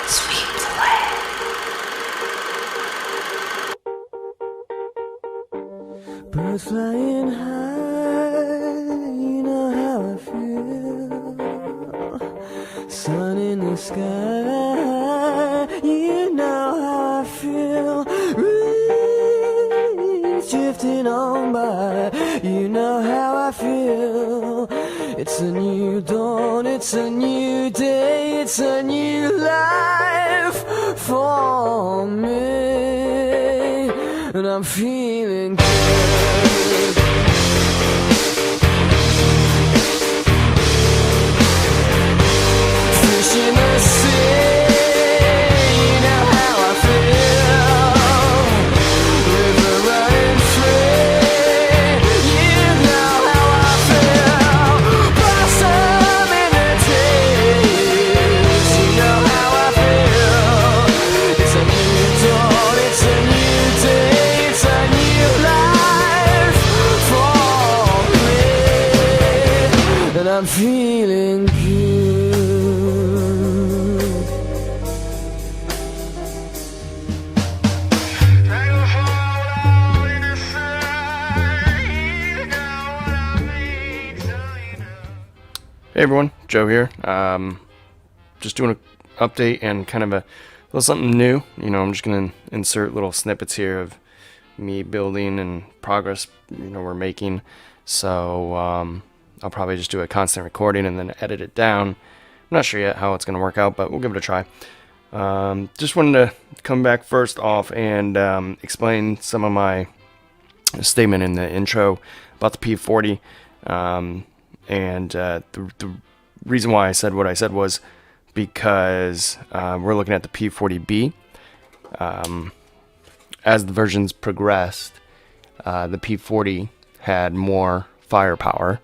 Sweet delay. Birds flying high, you know how I feel. Sun in the sky, you know how I feel. Breeze drifting on by, you know how I feel. It's a new dawn, it's a new day, it's a new life for me, and I'm feeling good. Fish in the sea, you know how I feel. River running free, you know how I feel. Blossom in the trees, you know how I feel. It's a new dawn, it's a new day, it's a new life for me, and I'm feeling good. Hey everyone, Joe here. Just doing an update and kind of a little something new. I'm just gonna insert little snippets here of me building and progress we're making. So I'll probably just do a constant recording and then edit it down. I'm not sure yet how it's gonna work out, but we'll give it a try. Just wanted to come back first off and explain some of my statement in the intro about the P40. And the reason why I said what I said was because we're looking at the P40B. As the versions progressed, the P40 had more firepower.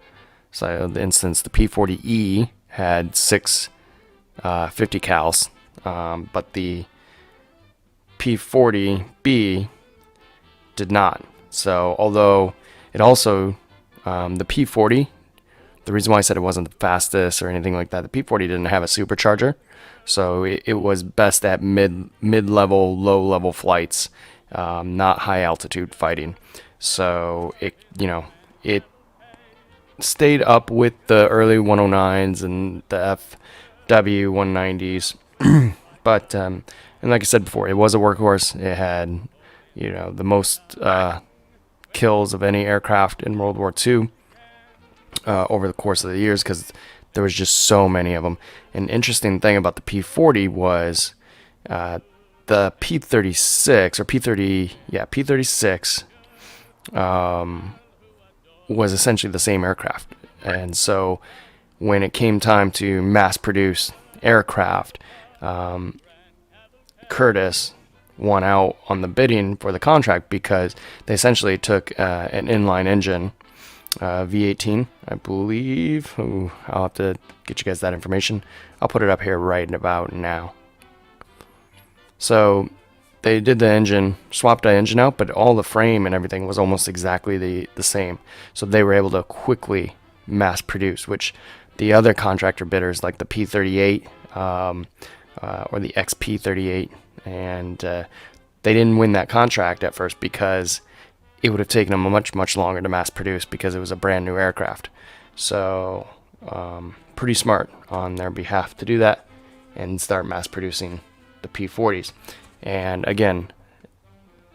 So, for instance, the P40E had 6 50 cals, but the P40B did not. So, although it also, the P40, the reason why I said it wasn't the fastest or anything like that, the P40 didn't have a supercharger, so it was best at mid-level, low-level flights, not high-altitude fighting. So it stayed up with the early 109s and the FW 190s, but and like I said before, it was a workhorse. It had the most kills of any aircraft in World War II. Over the course of the years, because there was just so many of them. An interesting thing about the P40 was the P36 or P36 was essentially the same aircraft. And so when it came time to mass produce aircraft, Curtiss won out on the bidding for the contract because they essentially took an inline engine, V18, I believe. Ooh, I'll have to get you guys that information. I'll put it up here right about now. So they did the engine, swapped the engine out, but all the frame and everything was almost exactly the same. So they were able to quickly mass produce, which the other contractor bidders like the P38 or the XP38, and they didn't win that contract at first because it would have taken them much longer to mass produce because it was a brand new aircraft. So pretty smart on their behalf to do that and start mass producing the P40s. And again,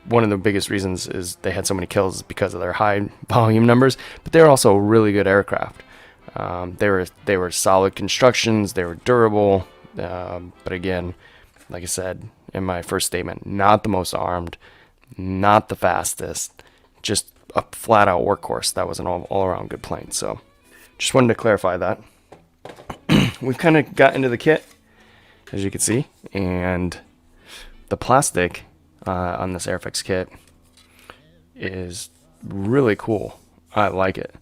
one of the biggest reasons is they had so many kills because of their high volume numbers, but they're also really good aircraft. They were solid constructions, they were durable, but again, like I said in my first statement, not the most armed, not the fastest, just a flat-out workhorse. That was an all-around good plane. So just wanted to clarify that. We've kind of got into the kit, as you can see, and the plastic on this Airfix kit is really cool. I like it.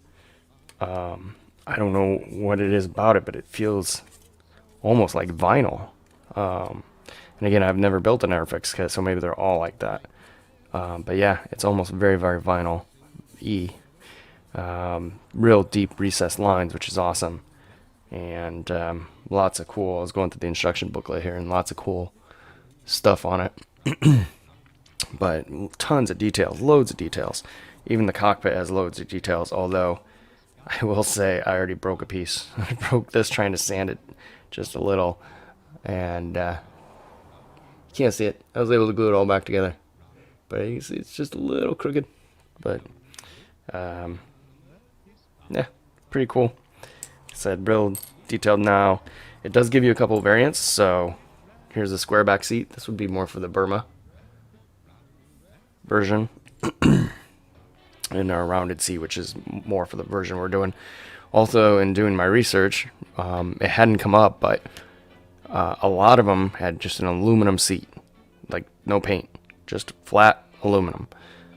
I don't know what it is about it, but it feels almost like vinyl. And again, I've never built an Airfix kit, so maybe they're all like that. But yeah, it's almost very vinyl. Real deep recessed lines, which is awesome. And lots of cool. I was going through the instruction booklet here, and lots of cool stuff on it. But tons of details, loads of details. Even the cockpit has loads of details, although I will say I already broke a piece. I broke this trying to sand it just a little, and you can't see it. I was able to glue it all back together, but you can see it's just a little crooked. But yeah, pretty cool. Said real detailed now. It does give you a couple of variants. So here's a square back seat. This would be more for the Burma version. And our rounded seat, which is more for the version we're doing. Also, in doing my research, it hadn't come up, but a lot of them had just an aluminum seat, like no paint, just flat aluminum.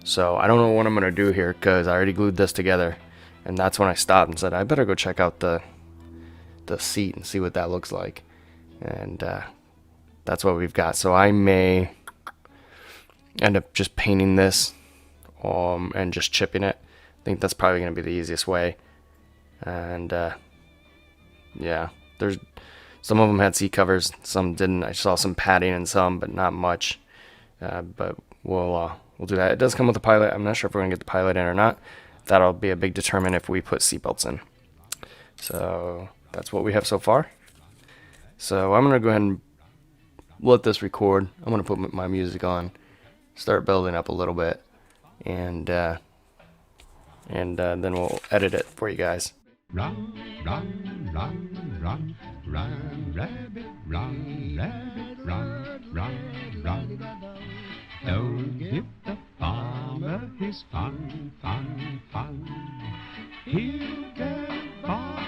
So I don't know what I'm gonna do here, because I already glued this together, and that's when I stopped and said I better go check out the seat and see what that looks like. And that's what we've got. So I may end up just painting this and just chipping it. I think that's probably going to be the easiest way. And yeah, there's some of them had seat covers, some didn't. I saw some padding in some, but not much. But we'll do that. It does come with a pilot. I'm not sure if we're going to get the pilot in or not. That'll be a big determinant if we put seatbelts in. So that's what we have so far. So I'm going to go ahead and let this record. I'm going to put my music on, start building up a little bit, and then we'll edit it for you guys. Run, run, run, run, run, rabbit, run, rabbit, run, run, run. Don't give the farmer his fun, fun, fun. He'll get by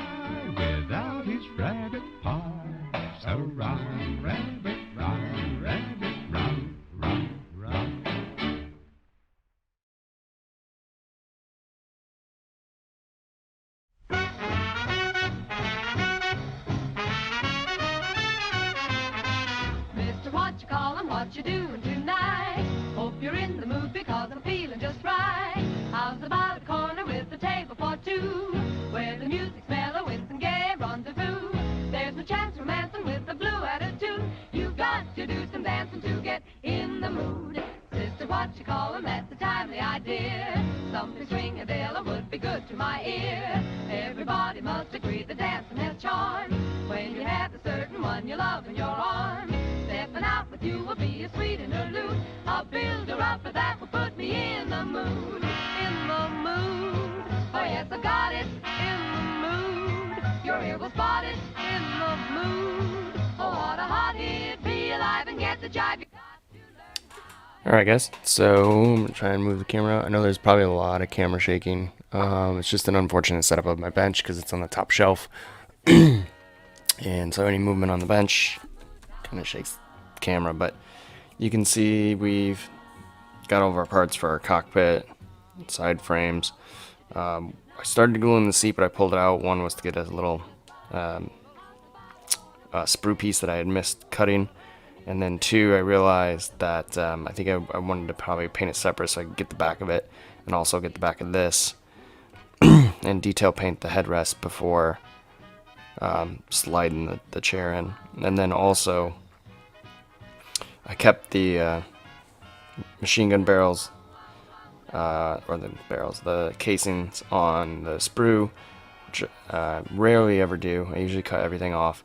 without his rabbit pie. So run, rabbit, run, rabbit, run, run, run. Mister, what you callin', what you doing tonight? Hope you're in the mood because I'm feeling just right. How's about a corner with a table for two, where the music's mellow with some gay rendezvous? There's no chance romancing with a blue attitude. You've got to do some dancing to get in the mood. Sister, what you callin', that's a timely idea. Something swing-a-dilla would be good to my ear. Everybody must agree that dancing has charm. When you have a certain one you love in your arms, stepping out with you will be a sweet interlude. I'll build her up, but that will put me in the mood. In the mood. Oh yes, I got it. In the mood. Your ear will spot it. In the mood. Oh, what a hot hit. Be alive and get the jive. You got to learn. Alright guys, so I'm going to try and move the camera out. I know there's probably a lot of camera shaking. It's just an unfortunate setup of my bench because it's on the top shelf. And so any movement on the bench kind of shakes the camera. But you can see we've got all of our parts for our cockpit, side frames. I started gluing the seat, but I pulled it out. One was to get a little sprue piece that I had missed cutting. And then two, I realized that I think I wanted to probably paint it separate so I could get the back of it and also get the back of this and detail paint the headrest before sliding the chair in. And then also I kept the machine gun barrels, the casings on the sprue, which I rarely ever do. I usually cut everything off.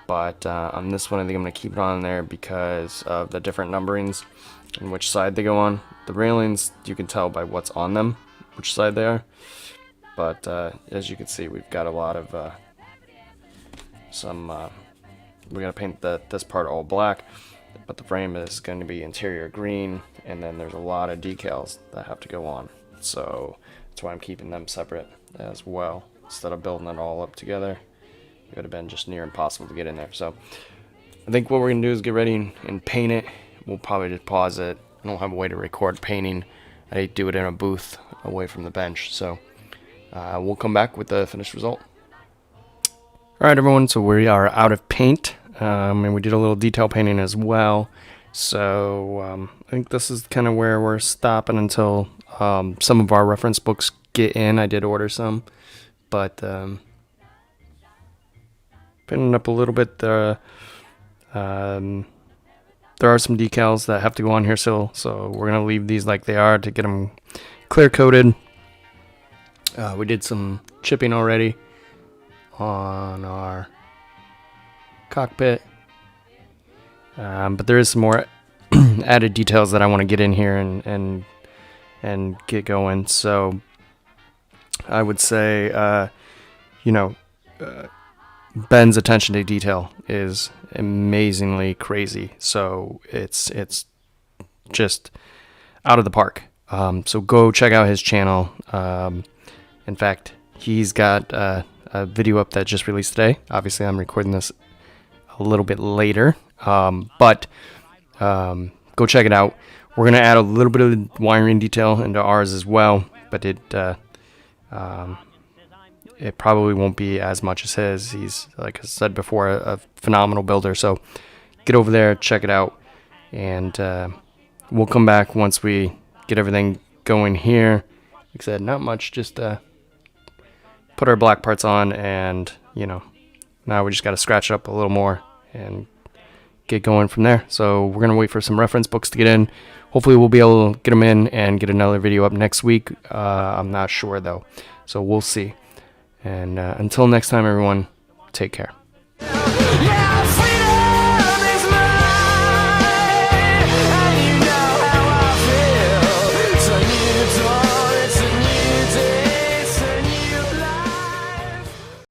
But on this one, I think I'm going to keep it on there because of the different numberings and which side they go on. The railings, you can tell by what's on them, which side they are. But as you can see, we've got a lot of we got to paint this part all black, but the frame is going to be interior green, and then there's a lot of decals that have to go on. So that's why I'm keeping them separate as well, instead of building it all up together. It would have been just near impossible to get in there. So I think what we're going to do is get ready and paint it. We'll probably just pause it. I don't have a way to record painting. I do it in a booth away from the bench. So we'll come back with the finished result. Alright everyone, so we are out of paint. And we did a little detail painting as well. So I think this is kind of where we're stopping until some of our reference books get in. I did order some. But pinning up a little bit. There are some decals that have to go on here still, so we're gonna leave these like they are to get them clear coated. We did some chipping already on our cockpit, but there is some more added details that I want to get in here and get going. So I would say, Ben's attention to detail is amazingly crazy. So it's just out of the park. So go check out his channel. In fact, he's got a video up that just released today. Obviously, I'm recording this a little bit later, but go check it out. We're going to add a little bit of wiring detail into ours as well, but it probably won't be as much as his. He's, like I said before, a phenomenal builder. So get over there, check it out, and we'll come back once we get everything going here. Like I said, not much, just put our black parts on, and now we just got to scratch it up a little more and get going from there. So we're gonna wait for some reference books to get in. Hopefully we'll be able to get them in and get another video up next week. I'm not sure though, so we'll see. And until next time, everyone, take care. Yeah.